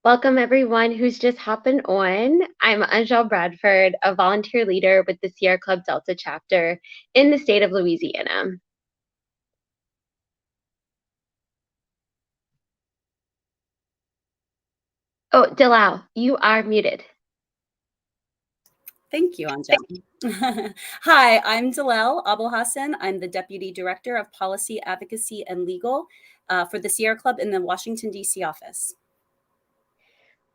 Welcome everyone who's just hopping on. I'm Angel Bradford, a volunteer leader with the Sierra Club Delta chapter in the state of Louisiana. Oh, Delau, you are muted. Thank you, Angel. Hi, I'm Dalal Abul Hassan. I'm the Deputy Director of Policy, Advocacy, and Legal for the Sierra Club in the Washington, D.C. office.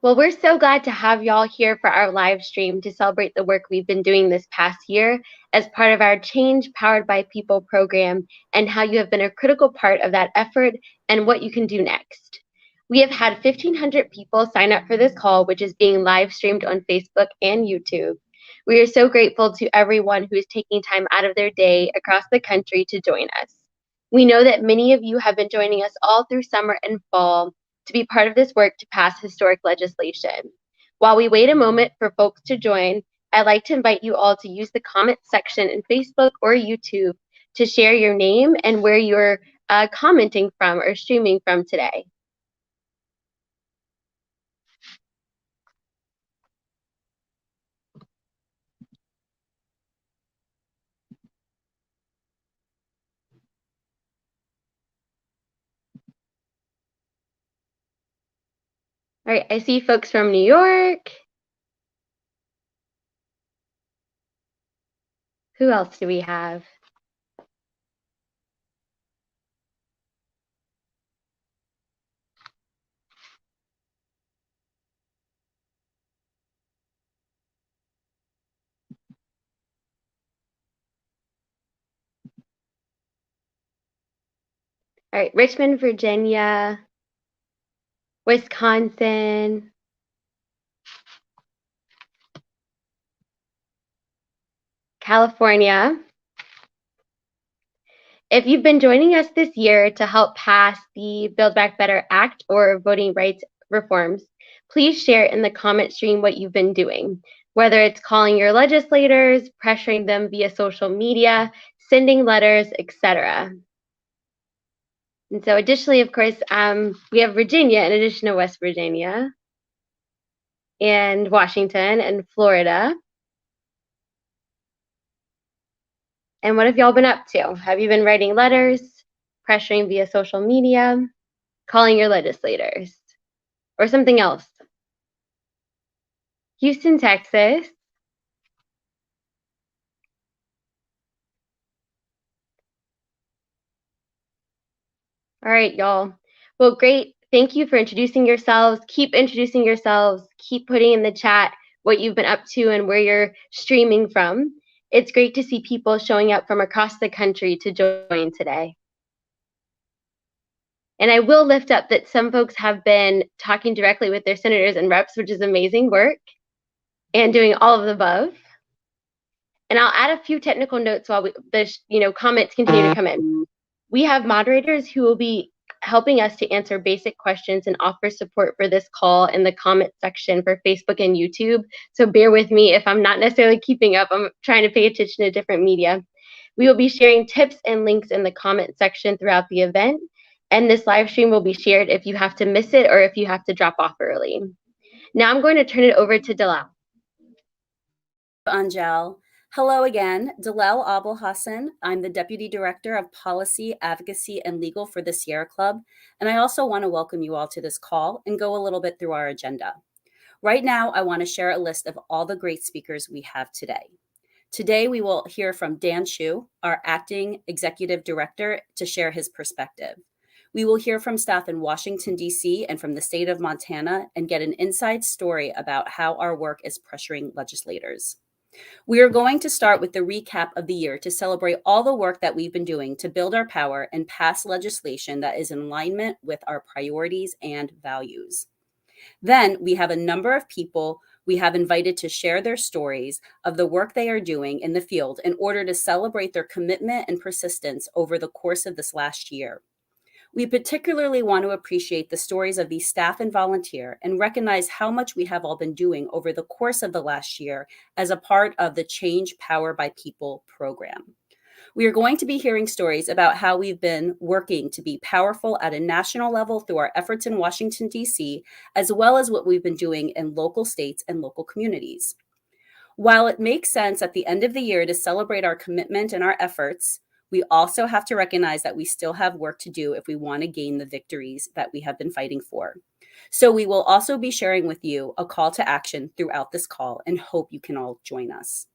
Well, we're so glad to have y'all here for our live stream to celebrate the work we've been doing this past year as part of our Change Powered by People program and how you have been a critical part of that effort and what you can do next. We have had 1,500 people sign up for this call, which is being live streamed on Facebook and YouTube. We are so grateful to everyone who is taking time out of their day across the country to join us. We know that many of you have been joining us all through summer and fall to be part of this work to pass historic legislation. While we wait a moment for folks to join, I'd like to invite you all to use the comment section in Facebook or YouTube to share your name and where you're commenting from or streaming from today. All right, I see folks from New York. Who else do we have? All right, Richmond, Virginia, Wisconsin, California. If you've been joining us this year to help pass the Build Back Better Act or voting rights reforms, please share in the comment stream what you've been doing, whether it's calling your legislators, pressuring them via social media, sending letters, etc. And so additionally, of course, we have Virginia in addition to West Virginia and Washington and Florida. And what have y'all been up to? Have you been writing letters, pressuring via social media, calling your legislators, or something else? Houston, Texas. All right, y'all. Well, great. Thank you for introducing yourselves. Keep introducing yourselves. Keep putting in the chat what you've been up to and where you're streaming from. It's great to see people showing up from across the country to join today. And I will lift up that some folks have been talking directly with their senators and reps, which is amazing work, and doing all of the above. And I'll add a few technical notes while the comments continue to come in. We have moderators who will be helping us to answer basic questions and offer support for this call in the comment section for Facebook and YouTube. So bear with me if I'm not necessarily keeping up. I'm trying to pay attention to different media. We will be sharing tips and links in the comment section throughout the event. And this live stream will be shared if you have to miss it or if you have to drop off early. Now I'm going to turn it over to Dalal. Angel. Hello again, Dalal Abul Hassan. I'm the Deputy Director of Policy, Advocacy, and Legal for the Sierra Club, and I also want to welcome you all to this call and go a little bit through our agenda. Right now, I want to share a list of all the great speakers we have today. Today, we will hear from Dan Chu, our Acting Executive Director, to share his perspective. We will hear from staff in Washington, D.C. and from the state of Montana and get an inside story about how our work is pressuring legislators. We are going to start with the recap of the year to celebrate all the work that we've been doing to build our power and pass legislation that is in alignment with our priorities and values. Then we have a number of people we have invited to share their stories of the work they are doing in the field in order to celebrate their commitment and persistence over the course of this last year. We particularly want to appreciate the stories of these staff and volunteer and recognize how much we have all been doing over the course of the last year as a part of the Change Power by People program. We are going to be hearing stories about how we've been working to be powerful at a national level through our efforts in Washington, D.C., as well as what we've been doing in local states and local communities. While it makes sense at the end of the year to celebrate our commitment and our efforts, we also have to recognize that we still have work to do if we want to gain the victories that we have been fighting for. So we will also be sharing with you a call to action throughout this call and hope you can all join us.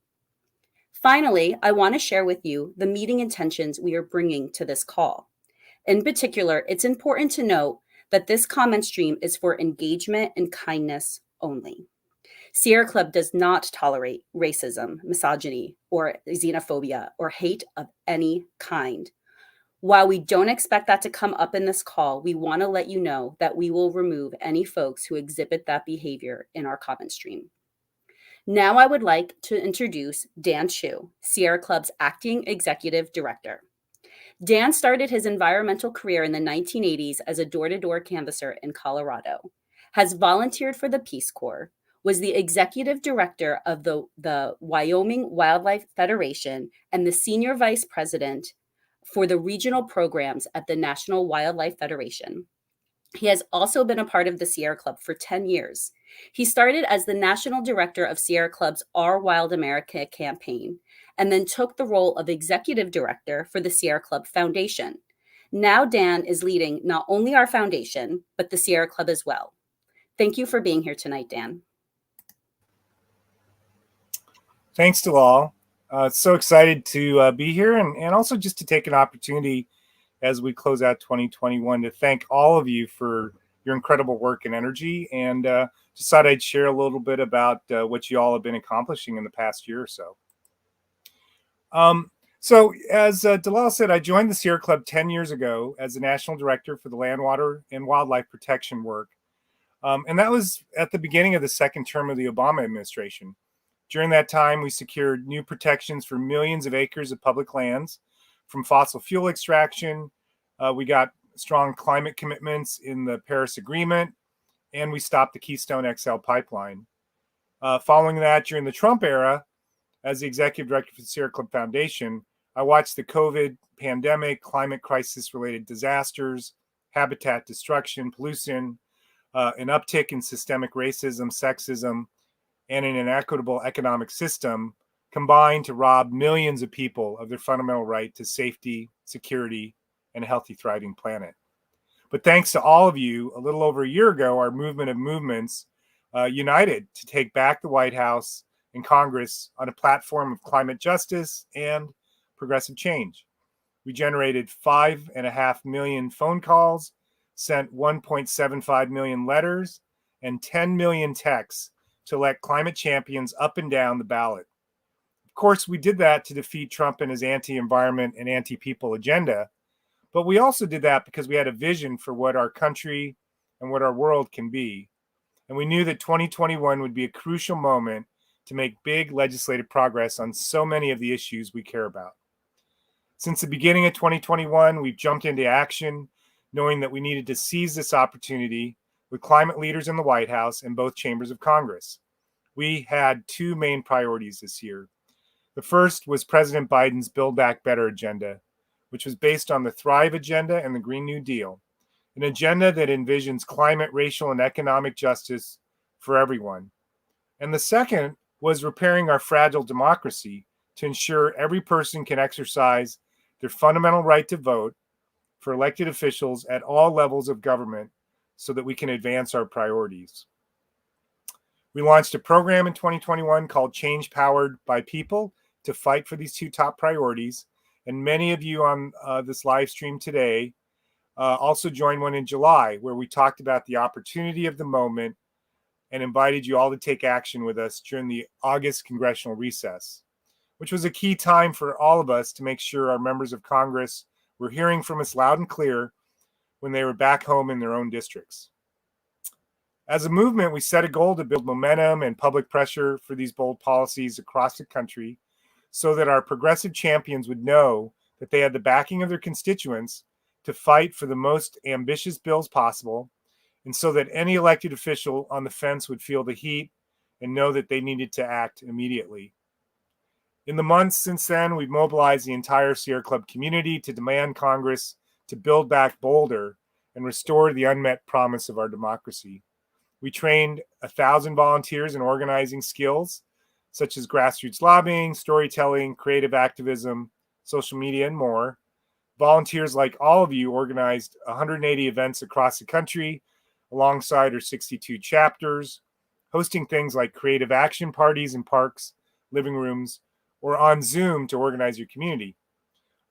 Finally, I want to share with you the meeting intentions we are bringing to this call. In particular, it's important to note that this comment stream is for engagement and kindness only. Sierra Club does not tolerate racism, misogyny, or xenophobia, or hate of any kind. While we don't expect that to come up in this call, we want to let you know that we will remove any folks who exhibit that behavior in our comment stream. Now I would like to introduce Dan Chu, Sierra Club's acting executive director. Dan started his environmental career in the 1980s as a door-to-door canvasser in Colorado, has volunteered for the Peace Corps, was the executive director of the Wyoming Wildlife Federation, and the senior vice president for the regional programs at the National Wildlife Federation. He has also been a part of the Sierra Club for 10 years. He started as the national director of Sierra Club's Our Wild America campaign, and then took the role of executive director for the Sierra Club Foundation. Now Dan is leading not only our foundation, but the Sierra Club as well. Thank you for being here tonight, Dan. Thanks, Dalal. So excited to be here and also just to take an opportunity as we close out 2021 to thank all of you for your incredible work and energy, and just thought I'd share a little bit about what you all have been accomplishing in the past year or so. So as Dalal said, I joined the Sierra Club 10 years ago as the National Director for the Land, Water, and Wildlife Protection work. And that was at the beginning of the second term of the Obama administration. During that time, we secured new protections for millions of acres of public lands from fossil fuel extraction. We got strong climate commitments in the Paris Agreement, and we stopped the Keystone XL pipeline. Following that, during the Trump era, as the executive director for the Sierra Club Foundation, I watched the COVID pandemic, climate crisis-related disasters, habitat destruction, pollution, an uptick in systemic racism, sexism, and an inequitable economic system combine to rob millions of people of their fundamental right to safety, security, and a healthy, thriving planet. But thanks to all of you, a little over a year ago, our movement of movements united to take back the White House and Congress on a platform of climate justice and progressive change. We generated 5.5 million phone calls, sent 1.75 million letters, and 10 million texts to elect climate champions up and down the ballot. Of course, we did that to defeat Trump and his anti-environment and anti-people agenda, but we also did that because we had a vision for what our country and what our world can be. And we knew that 2021 would be a crucial moment to make big legislative progress on so many of the issues we care about. Since the beginning of 2021, we've jumped into action, knowing that we needed to seize this opportunity with climate leaders in the White House and both chambers of Congress. We had two main priorities this year. The first was President Biden's Build Back Better agenda, which was based on the Thrive agenda and the Green New Deal, an agenda that envisions climate, racial, and economic justice for everyone. And the second was repairing our fragile democracy to ensure every person can exercise their fundamental right to vote for elected officials at all levels of government so that we can advance our priorities. We launched a program in 2021 called Change Powered by People to fight for these two top priorities. And many of you on this live stream today also joined one in July, where we talked about the opportunity of the moment and invited you all to take action with us during the August congressional recess, which was a key time for all of us to make sure our members of Congress were hearing from us loud and clear when they were back home in their own districts. As a movement, we set a goal to build momentum and public pressure for these bold policies across the country so that our progressive champions would know that they had the backing of their constituents to fight for the most ambitious bills possible, and so that any elected official on the fence would feel the heat and know that they needed to act immediately. In the months since then, we've mobilized the entire Sierra Club community to demand Congress to build back Boulder and restore the unmet promise of our democracy. We trained 1,000 volunteers in organizing skills such as grassroots lobbying, storytelling, creative activism, social media, and more. Volunteers like all of you organized 180 events across the country alongside our 62 chapters, hosting things like creative action parties in parks, living rooms, or on Zoom to organize your community.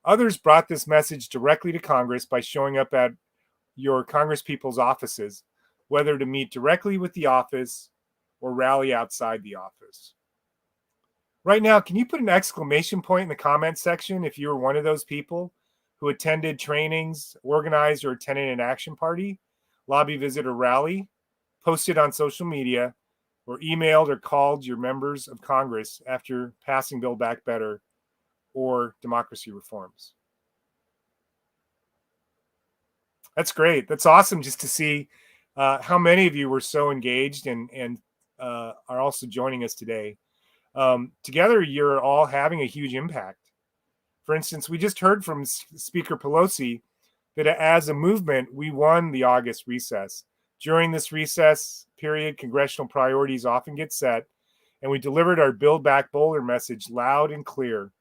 Others brought this message directly to Congress by showing up at your Congresspeople's offices, whether to meet directly with the office or rally outside the office. Right now, can you put an exclamation point in the comment section if you were one of those people who attended trainings, organized or attended an action party, lobby visit or rally, posted on social media, or emailed or called your members of Congress after passing Build Back Better or democracy reforms? That's great. That's awesome just to see how many of you were so engaged and are also joining us today. Together, you're all having a huge impact. For instance, we just heard from Speaker Pelosi that as a movement, we won the August recess. During this recess period, congressional priorities often get set, and we delivered our Build Back Boulder message loud and clear.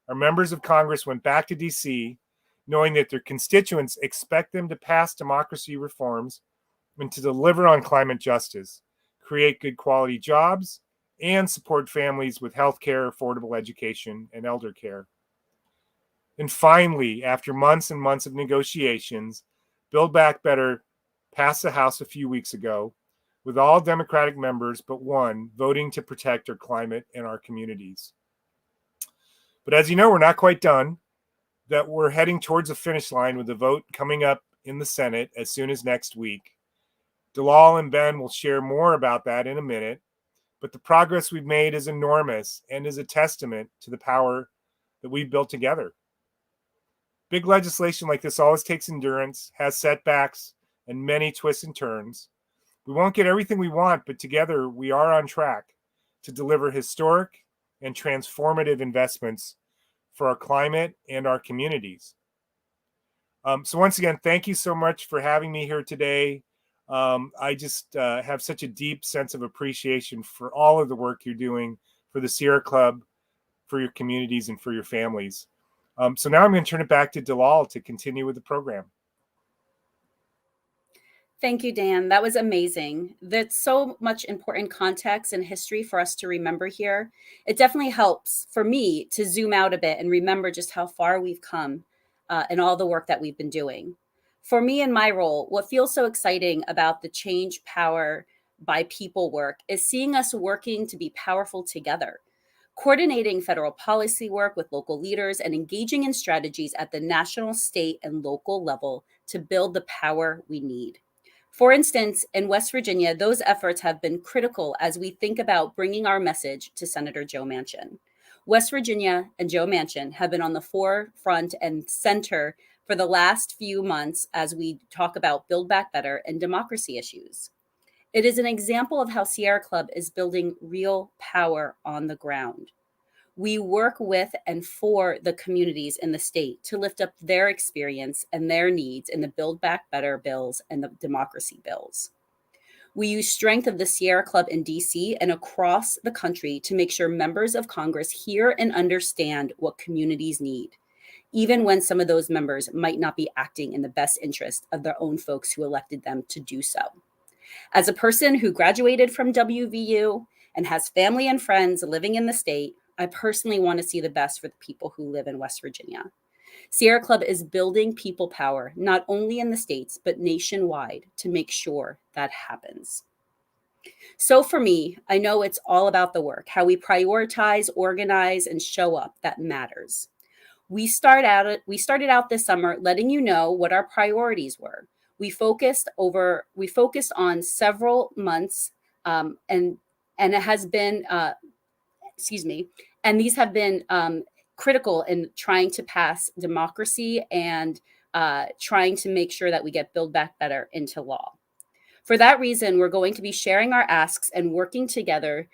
Our members of Congress went back to D.C., knowing that their constituents expect them to pass democracy reforms and to deliver on climate justice, create good quality jobs, and support families with health care, affordable education, and elder care. And finally, after months and months of negotiations, Build Back Better passed the House a few weeks ago, with all Democratic members but one voting to protect our climate and our communities. But as you know, we're not quite done, that we're heading towards a finish line with the vote coming up in the Senate as soon as next week. Dalal and Ben will share more about that in a minute, but the progress we've made is enormous and is a testament to the power that we've built together. Big legislation like this always takes endurance, has setbacks, and many twists and turns. We won't get everything we want, but together we are on track to deliver historic and transformative investments for our climate and our communities. So once again, thank you so much for having me here today. I just have such a deep sense of appreciation for all of the work you're doing for the Sierra Club, for your communities, and for your families. So now I'm going to turn it back to Dalal to continue with the program. Thank you, Dan. That was amazing. That's so much important context and history for us to remember here. It definitely helps for me to zoom out a bit and remember just how far we've come and all the work that we've been doing. For me in my role, what feels so exciting about the Change Power by People work is seeing us working to be powerful together, coordinating federal policy work with local leaders and engaging in strategies at the national, state, and local level to build the power we need. For instance, in West Virginia, those efforts have been critical as we think about bringing our message to Senator Joe Manchin. West Virginia and Joe Manchin have been on the forefront and center for the last few months as we talk about Build Back Better and democracy issues. It is an example of how Sierra Club is building real power on the ground. We work with and for the communities in the state to lift up their experience and their needs in the Build Back Better bills and the democracy bills. We use strength of the Sierra Club in DC and across the country to make sure members of Congress hear and understand what communities need, even when some of those members might not be acting in the best interest of their own folks who elected them to do so. As a person who graduated from WVU and has family and friends living in the state, I personally want to see the best for the people who live in West Virginia. Sierra Club is building people power, not only in the states, but nationwide to make sure that happens. So for me, I know it's all about the work, how we prioritize, organize, and show up that matters. We started out this summer letting you know what our priorities were. We focused on several months, and it has been, and these have been critical in trying to pass democracy and trying to make sure that we get Build Back Better into law. For that reason, we're going to be sharing our asks and working together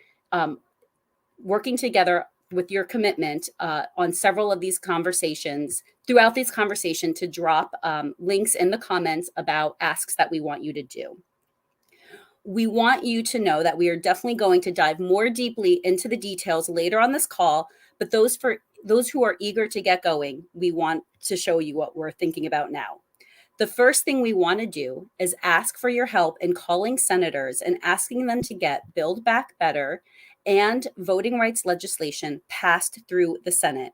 with your commitment on several of these conversations, throughout these conversations, to drop links in the comments about asks that we want you to do. We want you to know that we are definitely going to dive more deeply into the details later on this call, but those who are eager to get going, we want to show you what we're thinking about now. The first thing we want to do is ask for your help in calling senators and asking them to get Build Back Better and voting rights legislation passed through the Senate.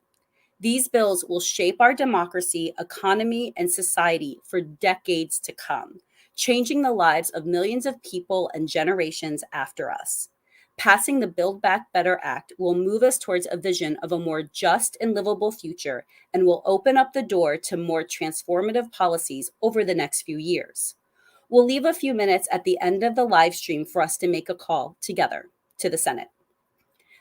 These bills will shape our democracy, economy, and society for decades to come, changing the lives of millions of people and generations after us. Passing the Build Back Better Act will move us towards a vision of a more just and livable future and will open up the door to more transformative policies over the next few years. We'll leave a few minutes at the end of the live stream for us to make a call together to the Senate.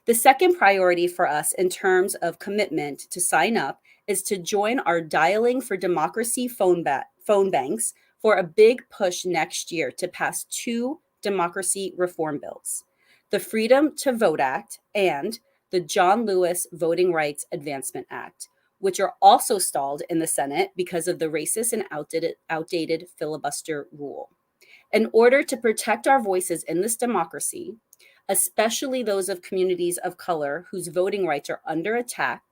The second priority for us in terms of commitment to sign up is to join our Dialing for Democracy phone banks for a big push next year to pass 2 democracy reform bills: the Freedom to Vote Act and the John Lewis Voting Rights Advancement Act, which are also stalled in the Senate because of the racist and outdated filibuster rule. In order to protect our voices in this democracy, especially those of communities of color whose voting rights are under attack,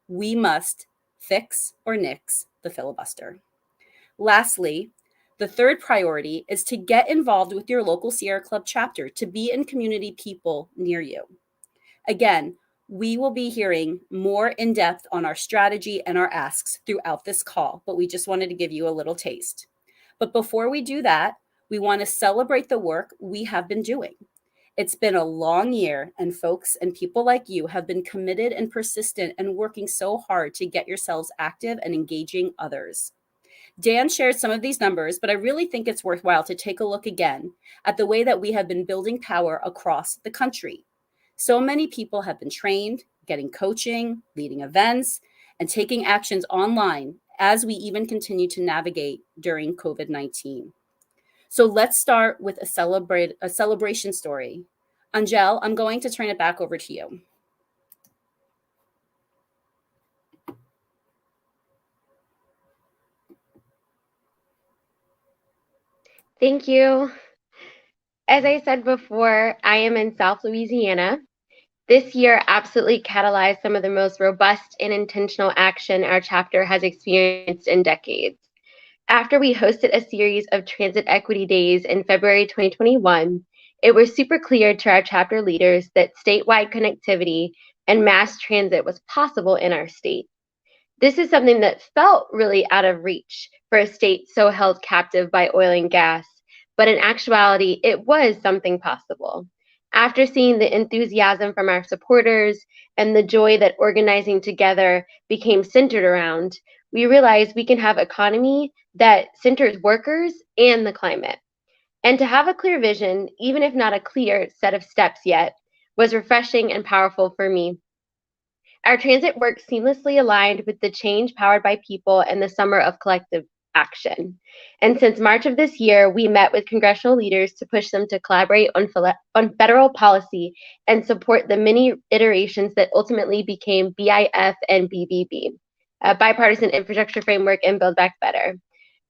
we must fix or nix the filibuster. Lastly, the third priority is to get involved with your local Sierra Club chapter to be in community people near you. Again, we will be hearing more in depth on our strategy and our asks throughout this call, but we just wanted to give you a little taste. But before we do that, we want to celebrate the work we have been doing. It's been a long year, and folks and people like you have been committed and persistent and working so hard to get yourselves active and engaging others. Dan shared some of these numbers, but I really think it's worthwhile to take a look again at the way that we have been building power across the country. So many people have been trained, getting coaching, leading events, and taking actions online as we even continue to navigate during COVID-19. So let's start with a celebration story. Angel, I'm going to turn it back over to you. Thank you. As I said before, I am in South Louisiana. This year absolutely catalyzed some of the most robust and intentional action our chapter has experienced in decades. After we hosted a series of transit equity days in February 2021, it was super clear to our chapter leaders that statewide connectivity and mass transit was possible in our state. This is something that felt really out of reach for a state so held captive by oil and gas, but in actuality, it was something possible. After seeing the enthusiasm from our supporters and the joy that organizing together became centered around, we realized we can have economy that centers workers and the climate. And to have a clear vision, even if not a clear set of steps yet, was refreshing and powerful for me. Our transit work seamlessly aligned with the change powered by people and the summer of collective action. And since March of this year, we met with congressional leaders to push them to collaborate on federal policy and support the many iterations that ultimately became BIF and BBB, Bipartisan Infrastructure Framework and Build Back Better.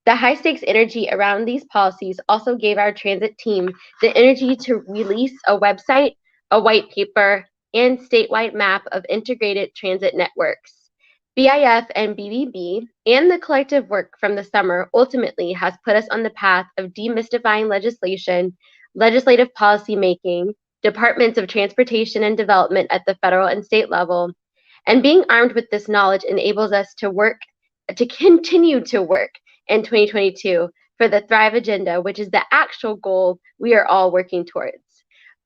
The high stakes energy around these policies also gave our transit team the energy to release a website, a white paper, and statewide map of integrated transit networks. BIF and BBB and the collective work from the summer ultimately has put us on the path of demystifying legislation, legislative policy making, departments of transportation and development at the federal and state level. And being armed with this knowledge enables us to continue to work in 2022 for the Thrive Agenda, which is the actual goal we are all working towards.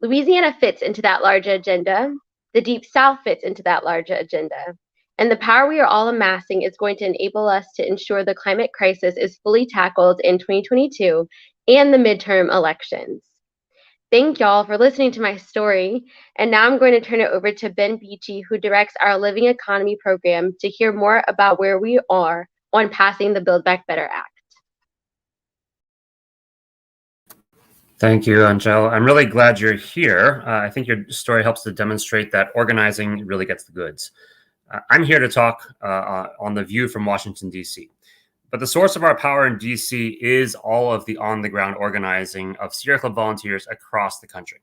Louisiana fits into that larger agenda. The Deep South fits into that larger agenda. And the power we are all amassing is going to enable us to ensure the climate crisis is fully tackled in 2022 and the midterm elections. Thank y'all for listening to my story. And now I'm going to turn it over to Ben Beachy, who directs our Living Economy program, to hear more about where we are on passing the Build Back Better Act. Thank you, Angel. I'm really glad you're here. I think your story helps to demonstrate that organizing really gets the goods. I'm here to talk on the view from Washington, D.C. But the source of our power in D.C. is all of the on-the-ground organizing of Sierra Club volunteers across the country.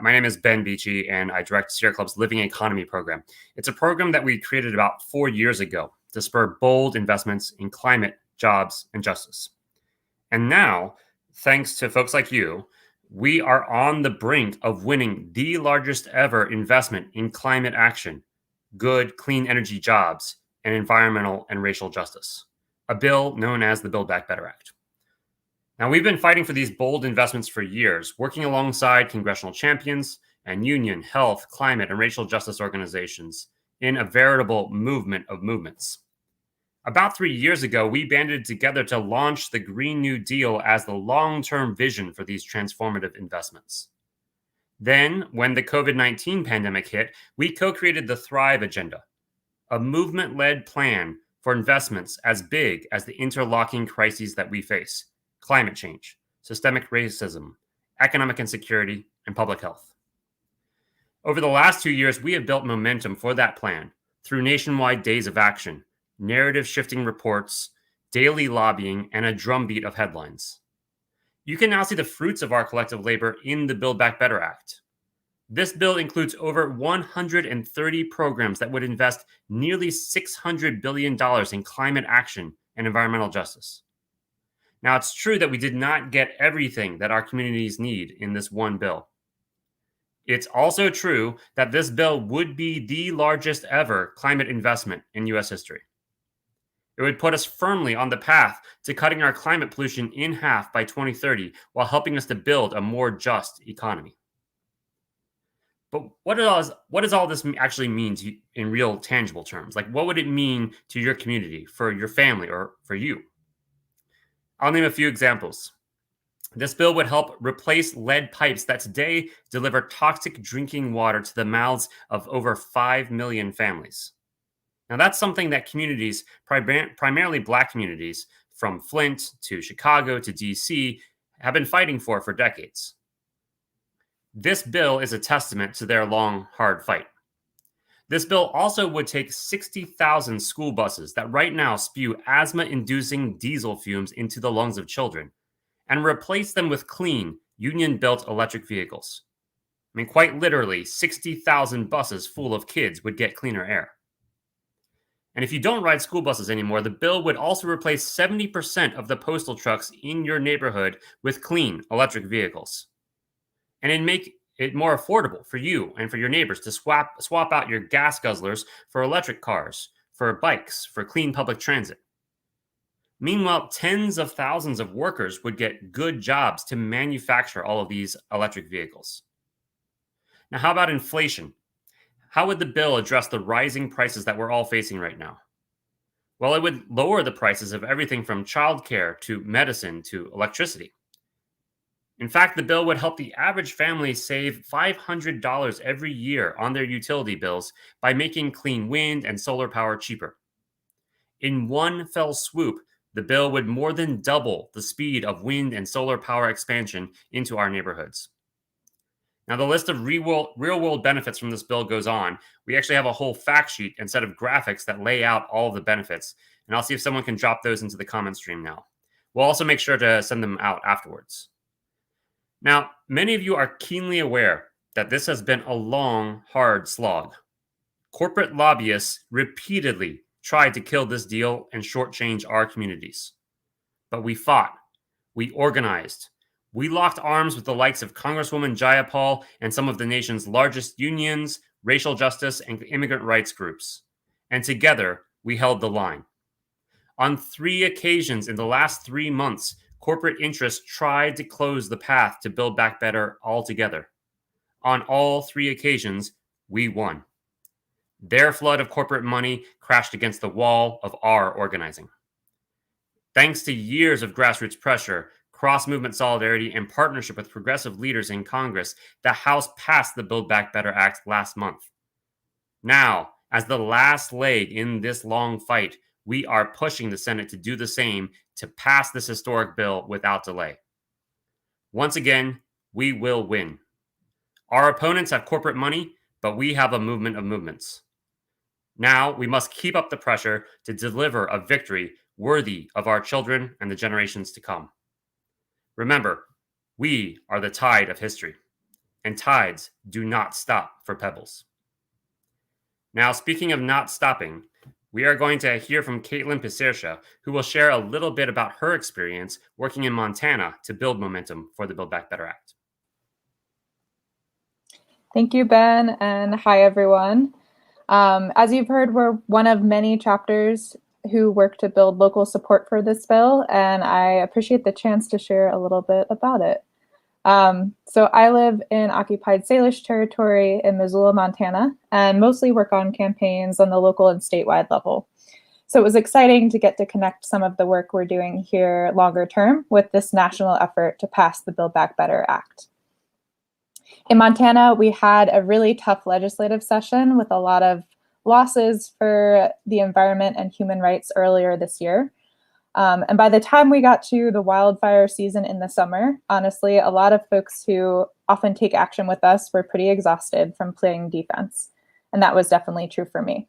My name is Ben Beachy, and I direct Sierra Club's Living Economy program. It's a program that we created about 4 years ago to spur bold investments in climate, jobs, and justice. And now, thanks to folks like you, we are on the brink of winning the largest ever investment in climate action, good, clean energy jobs, and environmental and racial justice, a bill known as the Build Back Better Act. Now, we've been fighting for these bold investments for years, working alongside congressional champions and union, health, climate, and racial justice organizations in a veritable movement of movements. About 3 years ago, we banded together to launch the Green New Deal as the long-term vision for these transformative investments. Then, when the COVID-19 pandemic hit, we co-created the Thrive Agenda, a movement-led plan for investments as big as the interlocking crises that we face: climate change, systemic racism, economic insecurity, and public health. Over the last 2 years, we have built momentum for that plan through nationwide days of action, narrative shifting reports, daily lobbying, and a drumbeat of headlines. You can now see the fruits of our collective labor in the Build Back Better Act. This bill includes over 130 programs that would invest nearly $600 billion in climate action and environmental justice. Now, it's true that we did not get everything that our communities need in this one bill. It's also true that this bill would be the largest ever climate investment in U.S. history. It would put us firmly on the path to cutting our climate pollution in half by 2030 while helping us to build a more just economy. But what does all this actually mean to you in real tangible terms? Like, what would it mean to your community, for your family, or for you? I'll name a few examples. This bill would help replace lead pipes that today deliver toxic drinking water to the mouths of over 5 million families. Now, that's something that communities, primarily Black communities, from Flint to Chicago to DC, have been fighting for decades. This bill is a testament to their long, hard fight. This bill also would take 60,000 school buses that right now spew asthma-inducing diesel fumes into the lungs of children and replace them with clean, union-built electric vehicles. I mean, quite literally, 60,000 buses full of kids would get cleaner air. And if you don't ride school buses anymore, the bill would also replace 70% of the postal trucks in your neighborhood with clean electric vehicles. And it'd make it more affordable for you and for your neighbors to swap out your gas guzzlers for electric cars, for bikes, for clean public transit. Meanwhile, tens of thousands of workers would get good jobs to manufacture all of these electric vehicles. Now, how about inflation? How would the bill address the rising prices that we're all facing right now? Well, it would lower the prices of everything from childcare to medicine to electricity. In fact, the bill would help the average family save $500 every year on their utility bills by making clean wind and solar power cheaper. In one fell swoop, the bill would more than double the speed of wind and solar power expansion into our neighborhoods. Now, the list of real-world benefits from this bill goes on. We actually have a whole fact sheet and set of graphics that lay out all of the benefits, and I'll see if someone can drop those into the comment stream now. We'll also make sure to send them out afterwards. Now, many of you are keenly aware that this has been a long, hard slog. Corporate lobbyists repeatedly tried to kill this deal and shortchange our communities. But we fought. We organized. We locked arms with the likes of Congresswoman Jayapal and some of the nation's largest unions, racial justice, and immigrant rights groups. And together, we held the line. On 3 occasions in the last 3 months, corporate interests tried to close the path to Build Back Better altogether. On all 3 occasions, we won. Their flood of corporate money crashed against the wall of our organizing. Thanks to years of grassroots pressure, cross-movement solidarity, and partnership with progressive leaders in Congress, the House passed the Build Back Better Act last month. Now, as the last leg in this long fight, we are pushing the Senate to do the same, to pass this historic bill without delay. Once again, we will win. Our opponents have corporate money, but we have a movement of movements. Now we must keep up the pressure to deliver a victory worthy of our children and the generations to come. Remember, we are the tide of history, and tides do not stop for pebbles. Now, speaking of not stopping, we are going to hear from Caitlin Pisersha, who will share a little bit about her experience working in Montana to build momentum for the Build Back Better Act. Thank you, Ben, and hi, everyone. As you've heard, we're one of many chapters who work to build local support for this bill, and I appreciate the chance to share a little bit about it. So I live in occupied Salish territory in Missoula, Montana, and mostly work on campaigns on the local and statewide level. So it was exciting to get to connect some of the work we're doing here longer term with this national effort to pass the Build Back Better Act. In Montana, we had a really tough legislative session with a lot of losses for the environment and human rights earlier this year. And by the time we got to the wildfire season in the summer, honestly, a lot of folks who often take action with us were pretty exhausted from playing defense. And that was definitely true for me.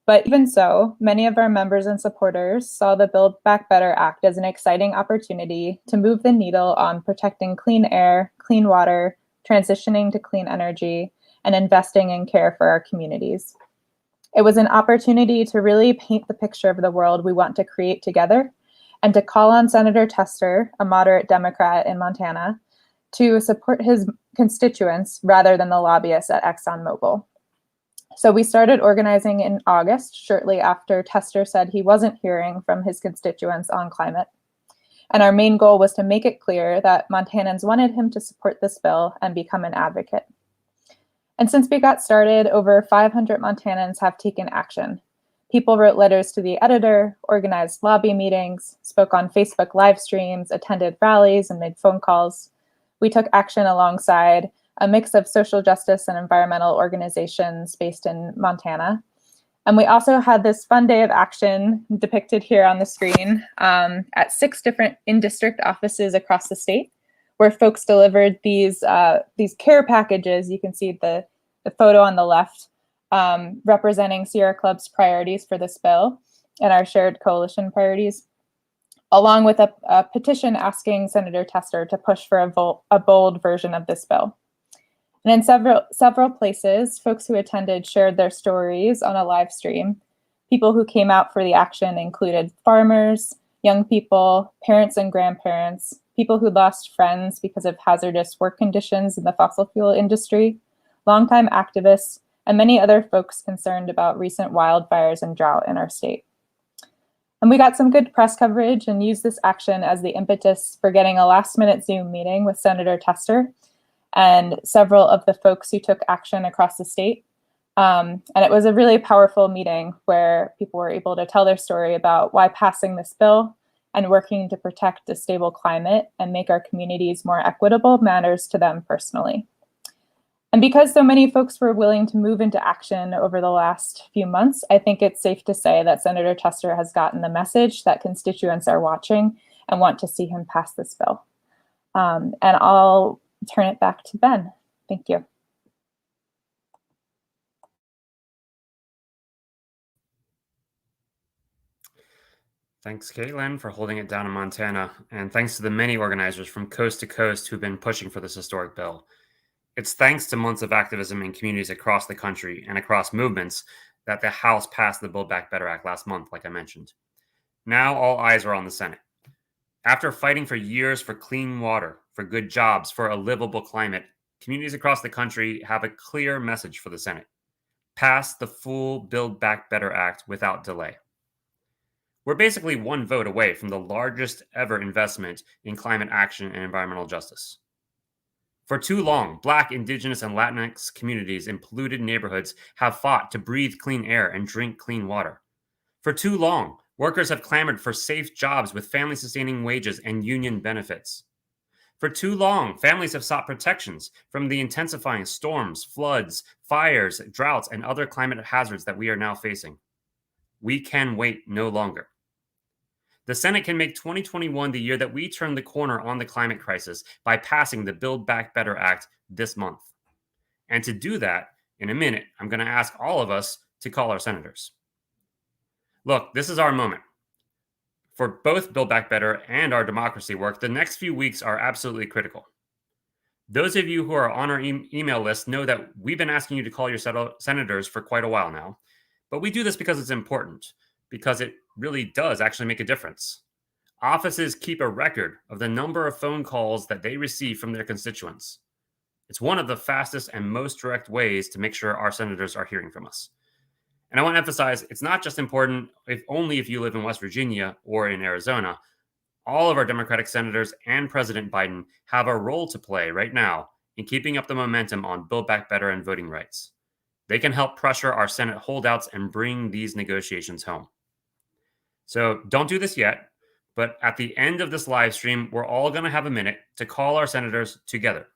But even so, many of our members and supporters saw the Build Back Better Act as an exciting opportunity to move the needle on protecting clean air, clean water, transitioning to clean energy, and investing in care for our communities. It was an opportunity to really paint the picture of the world we want to create together and to call on Senator Tester, a moderate Democrat in Montana, to support his constituents rather than the lobbyists at ExxonMobil. So we started organizing in August, shortly after Tester said he wasn't hearing from his constituents on climate. And our main goal was to make it clear that Montanans wanted him to support this bill and become an advocate. And since we got started, over 500 Montanans have taken action. People wrote letters to the editor, organized lobby meetings, spoke on Facebook live streams, attended rallies, and made phone calls. We took action alongside a mix of social justice and environmental organizations based in Montana. And we also had this fun day of action depicted here on the screen at 6 different in-district offices across the state, where folks delivered these care packages. You can see the photo on the left representing Sierra Club's priorities for this bill and our shared coalition priorities, along with a petition asking Senator Tester to push for a bold version of this bill. And in several places, folks who attended shared their stories on a live stream. People who came out for the action included farmers, young people, parents and grandparents, people who lost friends because of hazardous work conditions in the fossil fuel industry, longtime activists, and many other folks concerned about recent wildfires and drought in our state. And we got some good press coverage and used this action as the impetus for getting a last-minute Zoom meeting with Senator Tester and several of the folks who took action across the state. And it was a really powerful meeting where people were able to tell their story about why passing this bill and working to protect a stable climate and make our communities more equitable matters to them personally. And because so many folks were willing to move into action over the last few months, I think it's safe to say that Senator Tester has gotten the message that constituents are watching and want to see him pass this bill. And I'll turn it back to Ben. Thank you. Thanks, Caitlin, for holding it down in Montana, and thanks to the many organizers from coast to coast who've been pushing for this historic bill. It's thanks to months of activism in communities across the country and across movements that the House passed the Build Back Better Act last month, like I mentioned. Now all eyes are on the Senate. After fighting for years for clean water, for good jobs, for a livable climate, communities across the country have a clear message for the Senate. Pass the full Build Back Better Act without delay. We're basically one vote away from the largest ever investment in climate action and environmental justice. For too long, Black, Indigenous, and Latinx communities in polluted neighborhoods have fought to breathe clean air and drink clean water. For too long, workers have clamored for safe jobs with family-sustaining wages and union benefits. For too long, families have sought protections from the intensifying storms, floods, fires, droughts, and other climate hazards that we are now facing. We can wait no longer. The Senate can make 2021 the year that we turn the corner on the climate crisis by passing the Build Back Better Act this month. And to do that, in a minute, I'm going to ask all of us to call our senators. Look, this is our moment. For both Build Back Better and our democracy work, the next few weeks are absolutely critical. Those of you who are on our email list know that we've been asking you to call your senators for quite a while now. But we do this because it's important, because it really does actually make a difference. Offices keep a record of the number of phone calls that they receive from their constituents. It's one of the fastest and most direct ways to make sure our senators are hearing from us. And I want to emphasize, it's not just important only if you live in West Virginia or in Arizona. All of our Democratic senators and President Biden have a role to play right now in keeping up the momentum on Build Back Better and voting rights. They can help pressure our Senate holdouts and bring these negotiations home. So don't do this yet, but at the end of this live stream, we're all going to have a minute to call our senators together.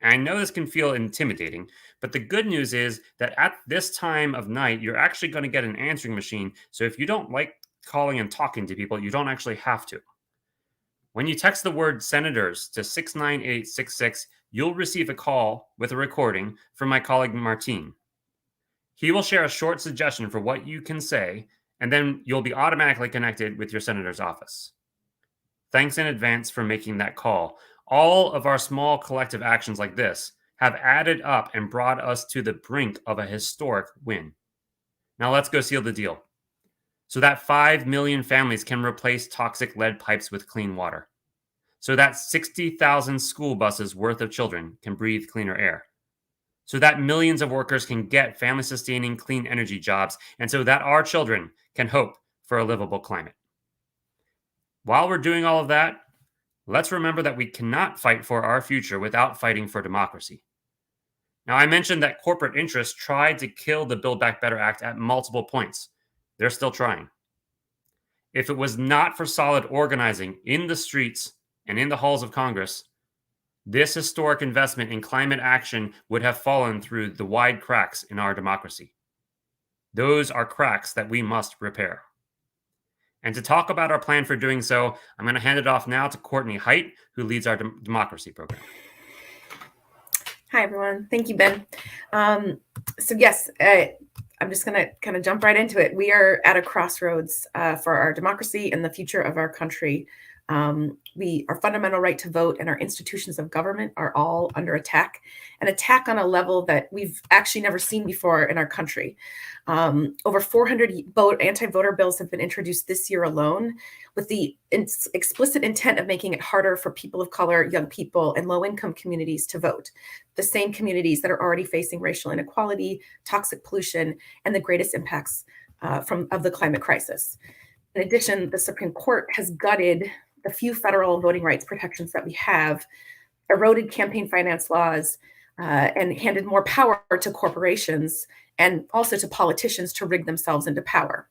And I know this can feel intimidating, but the good news is that at this time of night, you're actually going to get an answering machine. So if you don't like calling and talking to people, you don't actually have to. When you text the word senators to 69866, you'll receive a call with a recording from my colleague Martine. He will share a short suggestion for what you can say, and then you'll be automatically connected with your senator's office. Thanks in advance for making that call. All of our small collective actions like this have added up and brought us to the brink of a historic win. Now let's go seal the deal, so that 5 million families can replace toxic lead pipes with clean water, so that 60,000 school buses worth of children can breathe cleaner air, so that millions of workers can get family-sustaining clean energy jobs, and so that our children can hope for a livable climate. While we're doing all of that, let's remember that we cannot fight for our future without fighting for democracy. Now, I mentioned that corporate interests tried to kill the Build Back Better Act at multiple points. They're still trying. If it was not for solid organizing in the streets and in the halls of Congress, this historic investment in climate action would have fallen through the wide cracks in our democracy. Those are cracks that we must repair. And to talk about our plan for doing so, I'm going to hand it off now to Courtney Height, who leads our democracy program. Hi, everyone. Thank you, Ben. So yes, I'm just going to kind of jump right into it. We are at a crossroads for our democracy and the future of our country. Our fundamental right to vote and our institutions of government are all under attack, an attack on a level that we've actually never seen before in our country. Over 400 anti-voter bills have been introduced this year alone, with the explicit intent of making it harder for people of color, young people, and low-income communities to vote, the same communities that are already facing racial inequality, toxic pollution, and the greatest impacts of the climate crisis. In addition, the Supreme Court has gutted the few federal voting rights protections that we have, eroded campaign finance laws, and handed more power to corporations and also to politicians to rig themselves into power.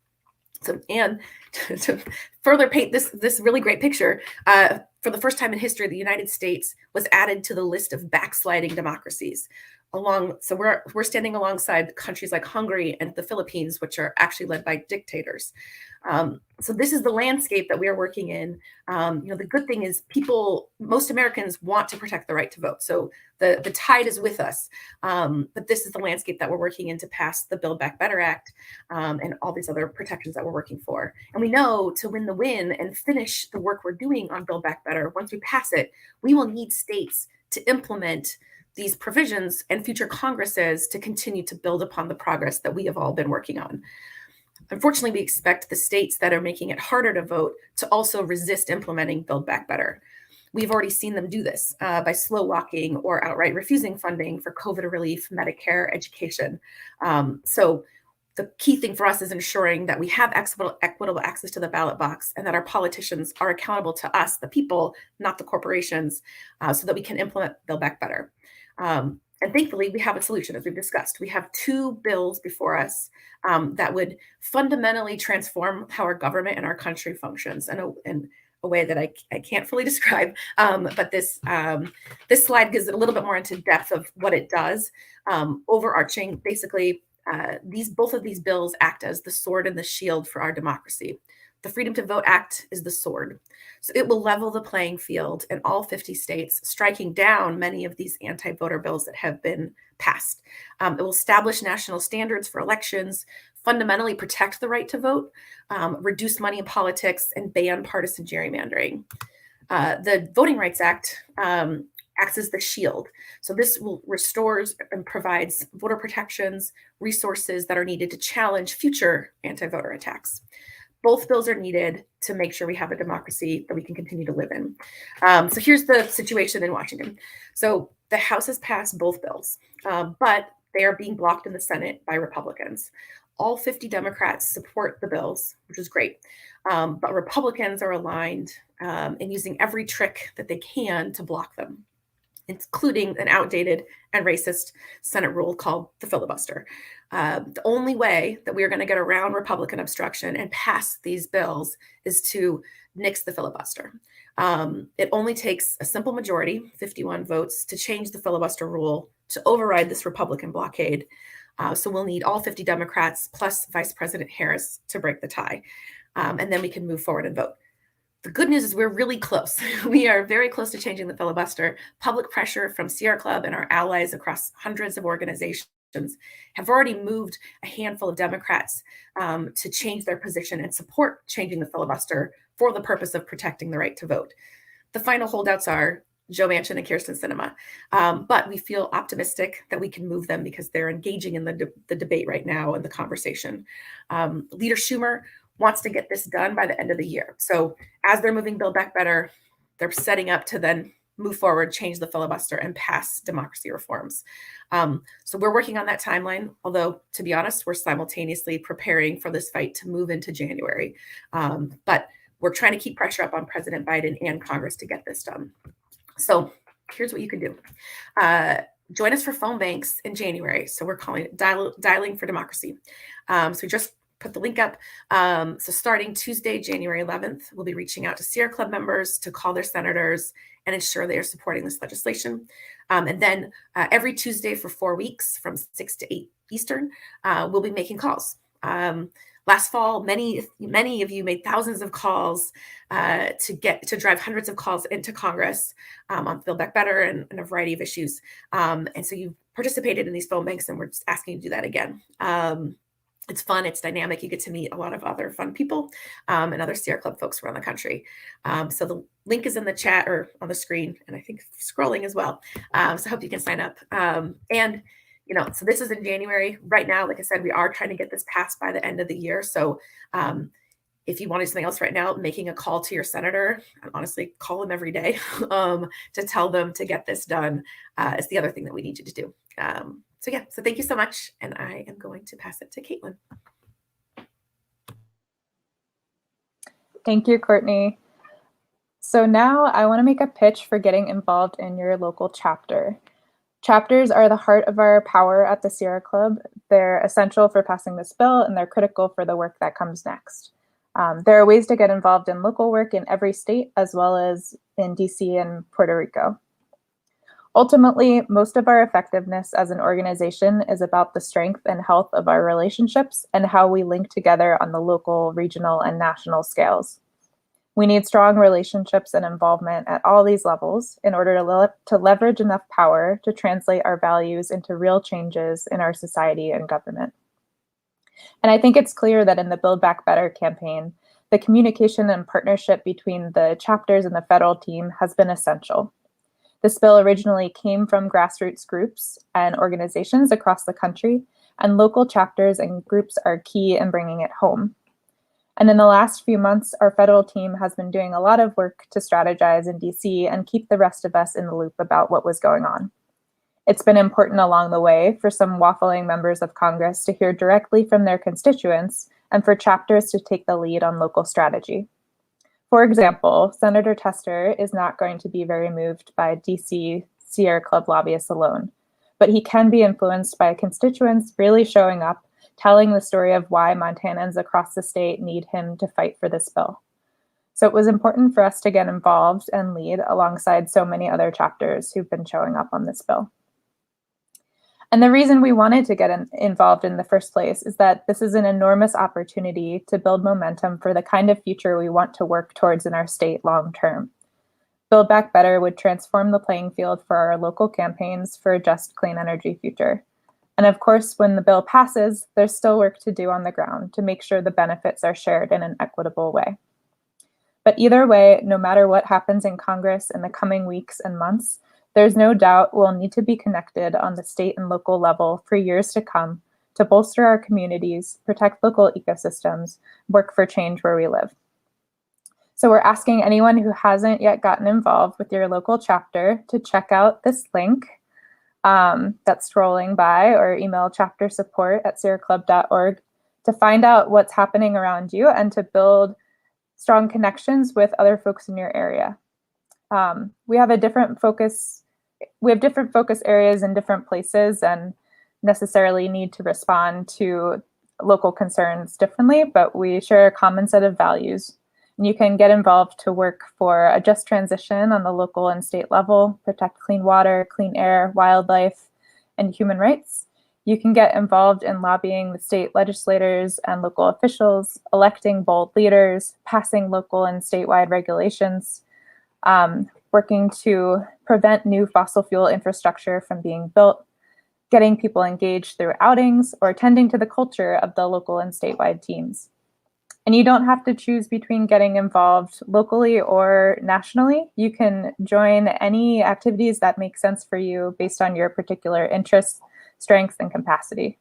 So, and to further paint this really great picture, for the first time in history, the United States was added to the list of backsliding democracies. So we're standing alongside countries like Hungary and the Philippines, which are actually led by dictators. So this is the landscape that we are working in. The good thing is most Americans want to protect the right to vote. So the tide is with us. But this is the landscape that we're working in to pass the Build Back Better Act and all these other protections that we're working for. And we know to win the win and finish the work we're doing on Build Back Better, once we pass it, we will need states to implement these provisions and future Congresses to continue to build upon the progress that we have all been working on. Unfortunately, we expect the states that are making it harder to vote to also resist implementing Build Back Better. We've already seen them do this by slow walking or outright refusing funding for COVID relief, Medicare, education. So the key thing for us is ensuring that we have equitable access to the ballot box and that our politicians are accountable to us, the people, not the corporations, so that we can implement Build Back Better. And thankfully, we have a solution, as we've discussed. We have two bills before us that would fundamentally transform how our government and our country functions in a way that I can't fully describe. But this slide gives it a little bit more into depth of what it does. Overarching, basically, both of these bills act as the sword and the shield for our democracy. The Freedom to Vote Act is the sword. So it will level the playing field in all 50 states, striking down many of these anti-voter bills that have been passed. It will establish national standards for elections, fundamentally protect the right to vote, reduce money in politics, and ban partisan gerrymandering. The Voting Rights Act acts as the shield. So this restores and provides voter protections, resources that are needed to challenge future anti-voter attacks. Both bills are needed to make sure we have a democracy that we can continue to live in. So here's the situation in Washington. So the House has passed both bills, but they are being blocked in the Senate by Republicans. All 50 Democrats support the bills, which is great. But Republicans are aligned in using every trick that they can to block them, including an outdated and racist Senate rule called the filibuster. The only way that we are going to get around Republican obstruction and pass these bills is to nix the filibuster. It only takes a simple majority, 51 votes, to change the filibuster rule to override this Republican blockade. So we'll need all 50 Democrats plus Vice President Harris to break the tie. And then we can move forward and vote. The good news is we're really close. We are very close to changing the filibuster. Public pressure from Sierra Club and our allies across hundreds of organizations have already moved a handful of Democrats to change their position and support changing the filibuster for the purpose of protecting the right to vote. The final holdouts are Joe Manchin and Kirsten Sinema. But we feel optimistic that we can move them because they're engaging in the debate right now and the conversation. Leader Schumer wants to get this done by the end of the year. So as they're moving Build Back Better, they're setting up to then move forward, change the filibuster, and pass democracy reforms. So we're working on that timeline, although to be honest, we're simultaneously preparing for this fight to move into January. But we're trying to keep pressure up on President Biden and Congress to get this done. So here's what you can do. Join us for phone banks in January. So we're calling it Dialing for Democracy. So we just put the link up. So starting Tuesday, January 11th, we'll be reaching out to Sierra Club members to call their senators and ensure they are supporting this legislation. And then every Tuesday for 4 weeks from 6 to 8 Eastern, we'll be making calls. Last fall, many of you made thousands of calls to drive hundreds of calls into Congress on Build Back Better and a variety of issues. And so you participated in these phone banks, and we're just asking you to do that again. It's fun, it's dynamic. You get to meet a lot of other fun people and other Sierra Club folks around the country. So the link is in the chat or on the screen, and I think scrolling as well. So I hope you can sign up. And so this is in January. Right now, like I said, we are trying to get this passed by the end of the year. So if you want to do something else right now, making a call to your senator, honestly, call them every day to tell them to get this done is the other thing that we need you to do. So thank you so much. And I am going to pass it to Caitlin. Thank you, Courtney. So now I want to make a pitch for getting involved in your local chapter. Chapters are the heart of our power at the Sierra Club. They're essential for passing this bill, and they're critical for the work that comes next. There are ways to get involved in local work in every state, as well as in DC and Puerto Rico. Ultimately, most of our effectiveness as an organization is about the strength and health of our relationships and how we link together on the local, regional, and national scales. We need strong relationships and involvement at all these levels in order to leverage enough power to translate our values into real changes in our society and government. And I think it's clear that in the Build Back Better campaign, the communication and partnership between the chapters and the federal team has been essential. This bill originally came from grassroots groups and organizations across the country, and local chapters and groups are key in bringing it home. And in the last few months, our federal team has been doing a lot of work to strategize in DC and keep the rest of us in the loop about what was going on. It's been important along the way for some waffling members of Congress to hear directly from their constituents and for chapters to take the lead on local strategy. For example, Senator Tester is not going to be very moved by DC Sierra Club lobbyists alone, but he can be influenced by constituents really showing up, telling the story of why Montanans across the state need him to fight for this bill. So it was important for us to get involved and lead alongside so many other chapters who've been showing up on this bill. And the reason we wanted to get involved in the first place is that this is an enormous opportunity to build momentum for the kind of future we want to work towards in our state long term. Build Back Better would transform the playing field for our local campaigns for a just, clean energy future. And of course, when the bill passes, there's still work to do on the ground to make sure the benefits are shared in an equitable way. But either way, no matter what happens in Congress in the coming weeks and months, there's no doubt we'll need to be connected on the state and local level for years to come to bolster our communities, protect local ecosystems, work for change where we live. So we're asking anyone who hasn't yet gotten involved with your local chapter to check out this link that's scrolling by, or email chaptersupport@sierraclub.org to find out what's happening around you and to build strong connections with other folks in your area. We have different focus areas in different places and necessarily need to respond to local concerns differently, but we share a common set of values. And you can get involved to work for a just transition on the local and state level, protect clean water, clean air, wildlife, and human rights. You can get involved in lobbying the state legislators and local officials, electing bold leaders, passing local and statewide regulations, working to prevent new fossil fuel infrastructure from being built, getting people engaged through outings, or tending to the culture of the local and statewide teams. And you don't have to choose between getting involved locally or nationally. You can join any activities that make sense for you based on your particular interests, strengths, and capacity.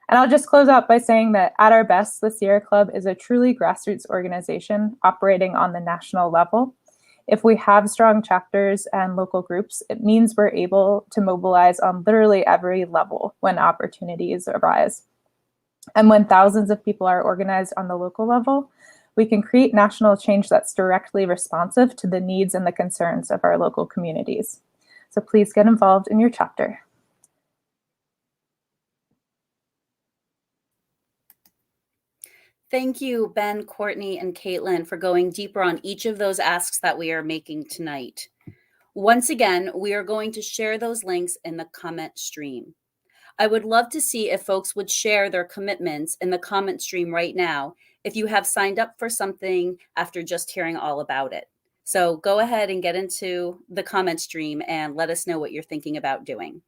And I'll just close out by saying that at our best, the Sierra Club is a truly grassroots organization operating on the national level. If we have strong chapters and local groups, it means we're able to mobilize on literally every level when opportunities arise. And when thousands of people are organized on the local level, we can create national change that's directly responsive to the needs and the concerns of our local communities. So please get involved in your chapter. Thank you, Ben, Courtney, and Caitlin, for going deeper on each of those asks that we are making tonight. Once again, we are going to share those links in the comment stream. I would love to see if folks would share their commitments in the comment stream right now if you have signed up for something after just hearing all about it. So go ahead and get into the comment stream and let us know what you're thinking about doing.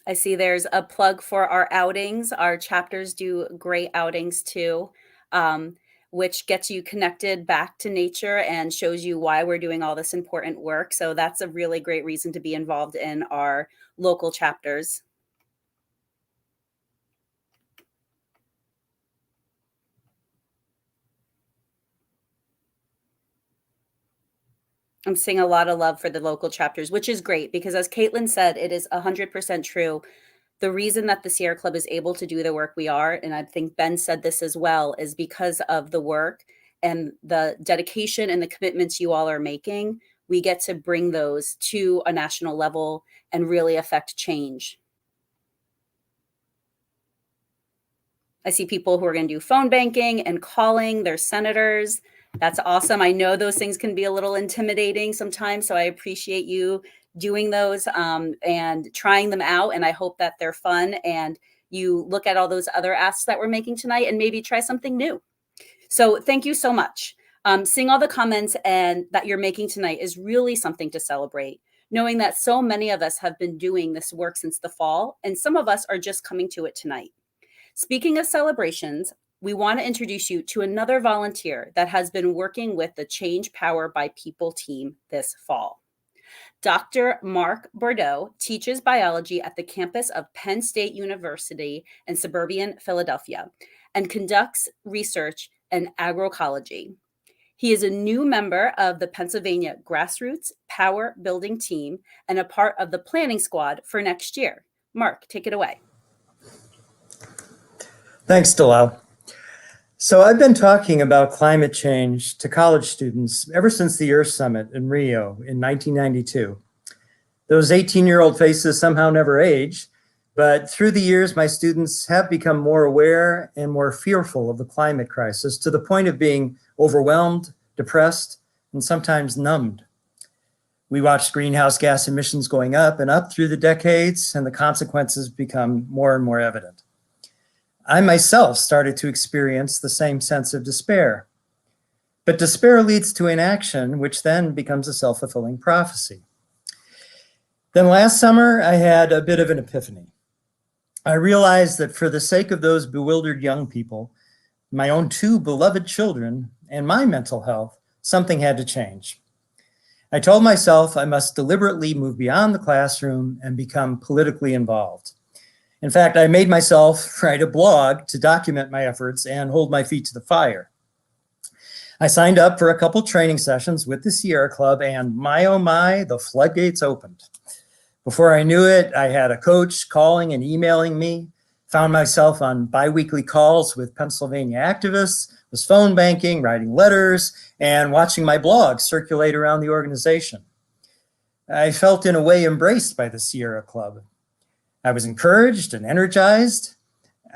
I see there's a plug for our outings. Our chapters do great outings too, which gets you connected back to nature and shows you why we're doing all this important work. So that's a really great reason to be involved in our local chapters. I'm seeing a lot of love for the local chapters, which is great because, as Caitlin said, it is 100% true. The reason that the Sierra Club is able to do the work we are, and I think Ben said this as well, is because of the work and the dedication and the commitments you all are making. We get to bring those to a national level and really affect change. I see people who are going to do phone banking and calling their senators. That's awesome. I know those things can be a little intimidating sometimes, so I appreciate you doing those and trying them out. And I hope that they're fun and you look at all those other asks that we're making tonight and maybe try something new. So thank you so much. Seeing all the comments and that you're making tonight is really something to celebrate, knowing that so many of us have been doing this work since the fall, and some of us are just coming to it tonight. Speaking of celebrations, we want to introduce you to another volunteer that has been working with the Change Power by People team this fall. Dr. Mark Bordeaux teaches biology at the campus of Penn State University in suburban Philadelphia and conducts research in agroecology. He is a new member of the Pennsylvania Grassroots Power Building team and a part of the planning squad for next year. Mark, take it away. Thanks, Dalal. So I've been talking about climate change to college students ever since the Earth Summit in Rio in 1992. Those 18-year-old faces somehow never age, But through the years, my students have become more aware and more fearful of the climate crisis, to the point of being overwhelmed, depressed, and sometimes numbed. We watched greenhouse gas emissions going up and up through the decades, and the consequences become more and more evident. I myself started to experience the same sense of despair. But despair leads to inaction, which then becomes a self-fulfilling prophecy. Then last summer, I had a bit of an epiphany. I realized that for the sake of those bewildered young people, my own two beloved children, and my mental health, something had to change. I told myself I must deliberately move beyond the classroom and become politically involved. In fact, I made myself write a blog to document my efforts and hold my feet to the fire. I signed up for a couple training sessions with the Sierra Club, and my oh my, the floodgates opened. Before I knew it, I had a coach calling and emailing me, found myself on biweekly calls with Pennsylvania activists, was phone banking, writing letters, and watching my blog circulate around the organization. I felt in a way embraced by the Sierra Club. I was encouraged and energized.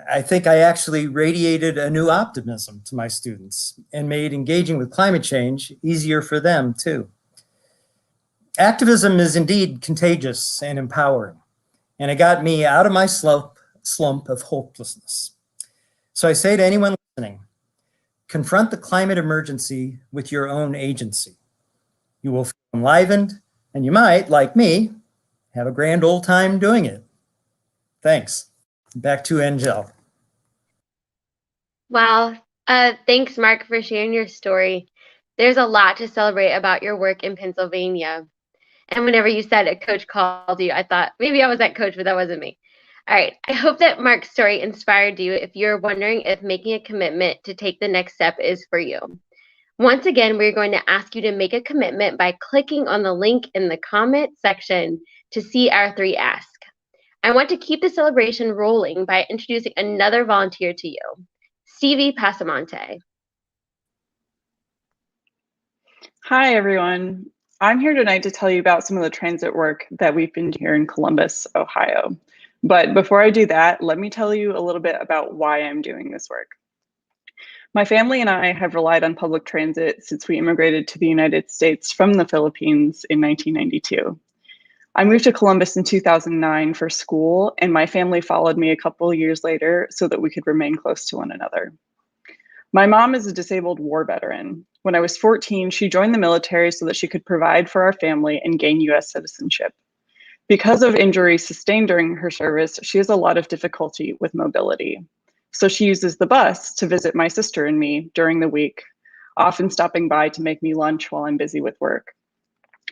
I think I actually radiated a new optimism to my students and made engaging with climate change easier for them too. Activism is indeed contagious and empowering, and it got me out of my slump of hopelessness. So I say to anyone listening, confront the climate emergency with your own agency. You will feel enlivened, and you might, like me, have a grand old time doing it. Thanks. Back to Angel. Wow. Thanks, Mark, for sharing your story. There's a lot to celebrate about your work in Pennsylvania. And whenever you said a coach called you, I thought maybe I was that coach, but that wasn't me. All right. I hope that Mark's story inspired you if you're wondering if making a commitment to take the next step is for you. Once again, we're going to ask you to make a commitment by clicking on the link in the comment section to see our 3 asks. I want to keep the celebration rolling by introducing another volunteer to you, Stevie Pasamonte. Hi, everyone. I'm here tonight to tell you about some of the transit work that we've been doing here in Columbus, Ohio. But before I do that, let me tell you a little bit about why I'm doing this work. My family and I have relied on public transit since we immigrated to the United States from the Philippines in 1992. I moved to Columbus in 2009 for school, and my family followed me a couple of years later so that we could remain close to one another. My mom is a disabled war veteran. When I was 14, she joined the military so that she could provide for our family and gain US citizenship. Because of injuries sustained during her service, she has a lot of difficulty with mobility. So she uses the bus to visit my sister and me during the week, often stopping by to make me lunch while I'm busy with work.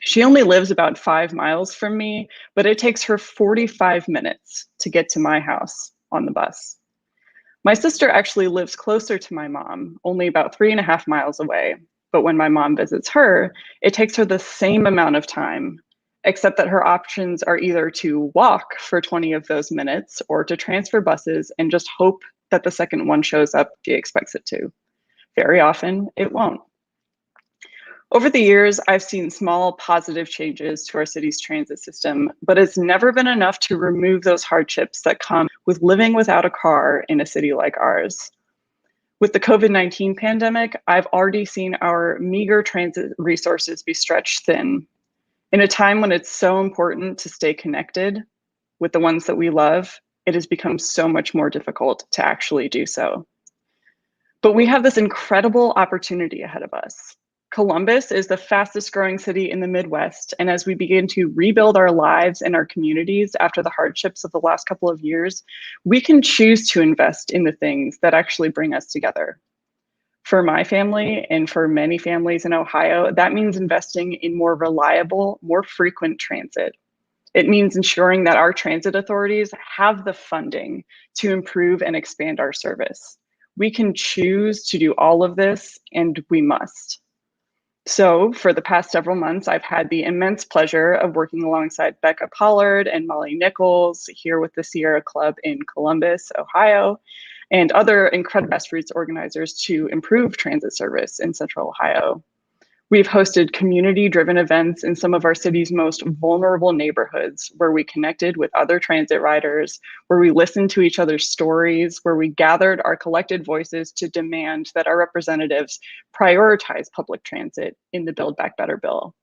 She only lives about 5 miles from me, but it takes her 45 minutes to get to my house on the bus. My sister actually lives closer to my mom, only about 3.5 miles away. But when my mom visits her, it takes her the same amount of time, except that her options are either to walk for 20 of those minutes or to transfer buses and just hope that the second one shows up she expects it to. Very often, it won't. Over the years, I've seen small positive changes to our city's transit system, but it's never been enough to remove those hardships that come with living without a car in a city like ours. With the COVID-19 pandemic, I've already seen our meager transit resources be stretched thin. In a time when it's so important to stay connected with the ones that we love, it has become so much more difficult to actually do so. But we have this incredible opportunity ahead of us. Columbus is the fastest growing city in the Midwest, and as we begin to rebuild our lives and our communities after the hardships of the last couple of years, we can choose to invest in the things that actually bring us together. For my family and for many families in Ohio, that means investing in more reliable, more frequent transit. It means ensuring that our transit authorities have the funding to improve and expand our service. We can choose to do all of this, and we must. So for the past several months, I've had the immense pleasure of working alongside Becca Pollard and Molly Nichols here with the Sierra Club in Columbus, Ohio, and other incredible grassroots organizers to improve transit service in Central Ohio. We've hosted community-driven events in some of our city's most vulnerable neighborhoods, where we connected with other transit riders, where we listened to each other's stories, where we gathered our collected voices to demand that our representatives prioritize public transit in the Build Back Better bill.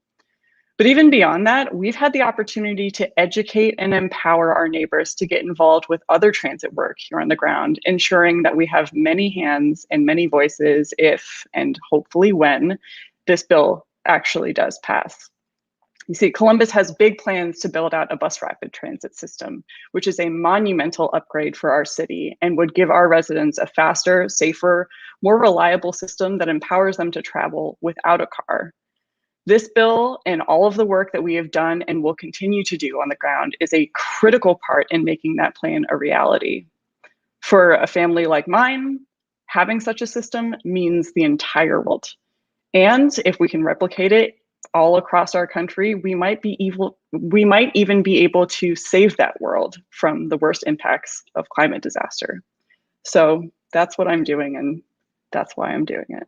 But even beyond that, we've had the opportunity to educate and empower our neighbors to get involved with other transit work here on the ground, ensuring that we have many hands and many voices if, and hopefully when, this bill actually does pass. You see, Columbus has big plans to build out a bus rapid transit system, which is a monumental upgrade for our city and would give our residents a faster, safer, more reliable system that empowers them to travel without a car. This bill and all of the work that we have done and will continue to do on the ground is a critical part in making that plan a reality. For a family like mine, having such a system means the entire world. And if we can replicate it all across our country, we might even be able to save that world from the worst impacts of climate disaster. So that's what I'm doing, and that's why I'm doing it.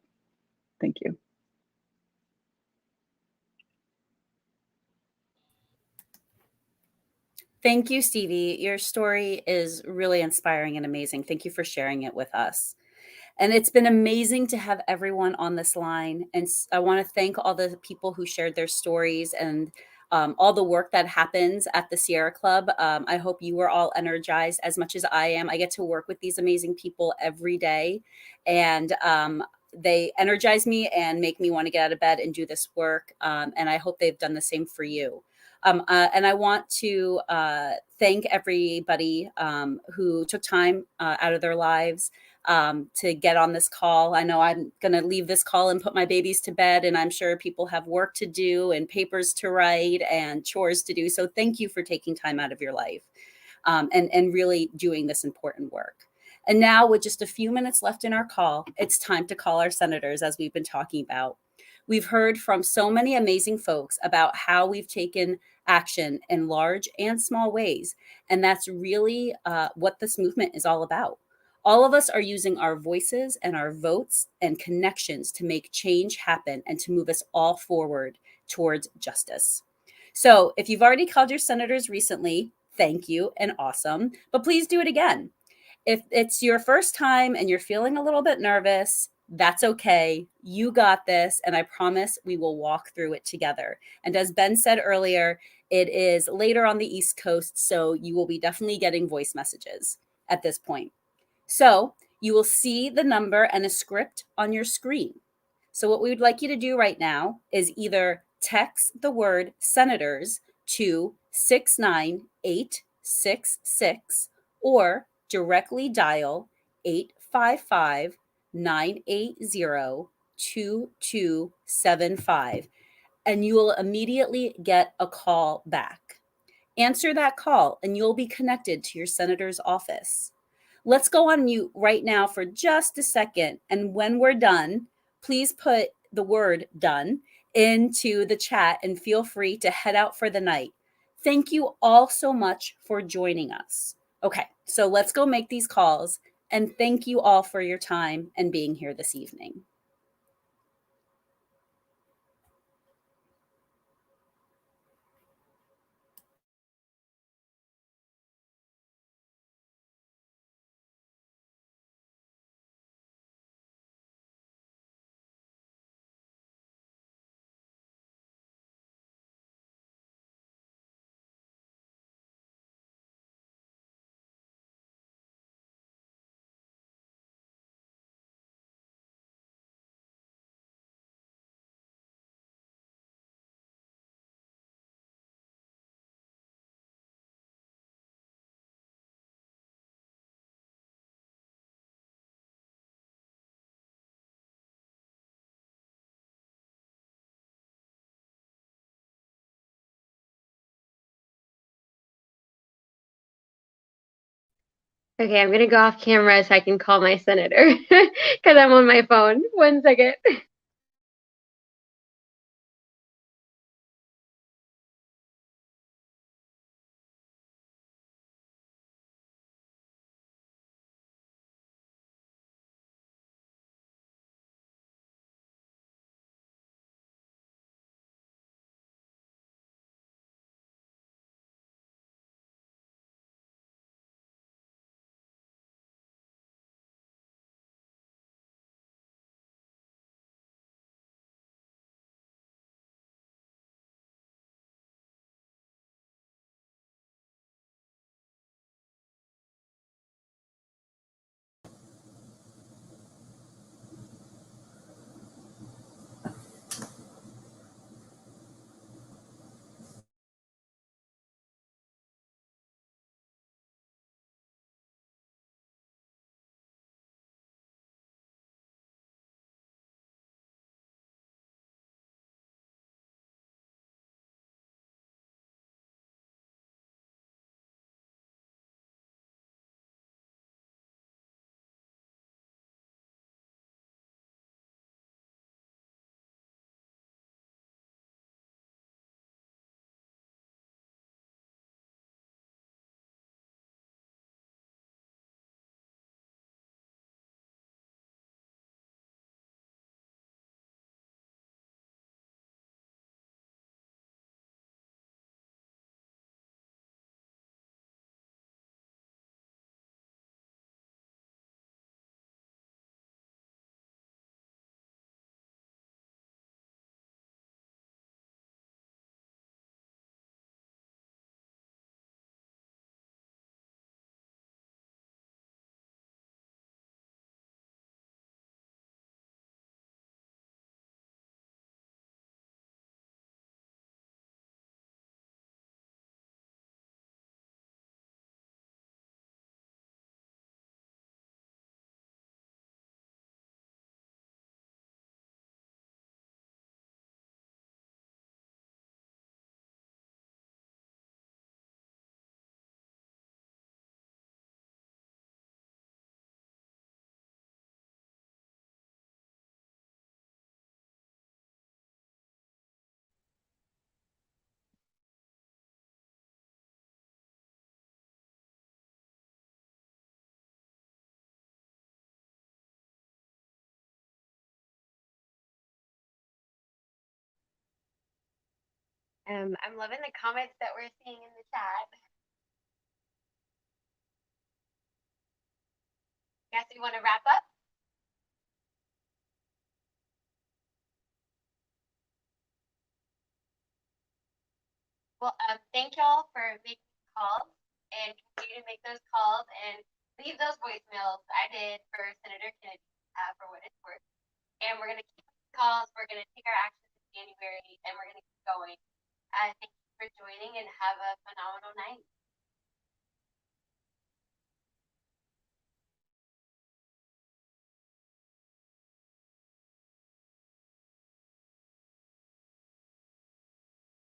Thank you. Thank you, Stevie. Your story is really inspiring and amazing. Thank you for sharing it with us. And it's been amazing to have everyone on this line. And I want to thank all the people who shared their stories and all the work that happens at the Sierra Club. I hope you are all energized as much as I am. I get to work with these amazing people every day, and they energize me and make me want to get out of bed and do this work. And I hope they've done the same for you. And I want to thank everybody who took time out of their lives to get on this call. I know I'm going to leave this call and put my babies to bed, and I'm sure people have work to do and papers to write and chores to do. So thank you for taking time out of your life and really doing this important work. And now, with just a few minutes left in our call, it's time to call our senators, as we've been talking about. We've heard from so many amazing folks about how we've taken action in large and small ways. And that's really what this movement is all about. All of us are using our voices and our votes and connections to make change happen and to move us all forward towards justice. So if you've already called your senators recently, thank you and awesome, but please do it again. If it's your first time and you're feeling a little bit nervous, that's okay. You got this. And I promise we will walk through it together. And as Ben said earlier, it is later on the East Coast, so you will be definitely getting voice messages at this point. So you will see the number and a script on your screen. So what we would like you to do right now is either text the word senators to 69866 or directly dial 855-980-2275, and you will immediately get a call back. Answer that call and you'll be connected to your senator's office. Let's go on mute right now for just a second. And when we're done, please put the word done into the chat and feel free to head out for the night. Thank you all so much for joining us. Okay, so let's go make these calls. And thank you all for your time and being here this evening. Okay, I'm gonna go off camera so I can call my senator because I'm on my phone. 1 second. I'm loving the comments that we're seeing in the chat. Guess we want to wrap up? Well, thank y'all for making calls and continue to make those calls and leave those voicemails. I did for Senator Kennedy for what it's worth. And we're going to keep calls. We're going to take our actions in January and we're going to keep going. Thank you for joining and have a phenomenal night.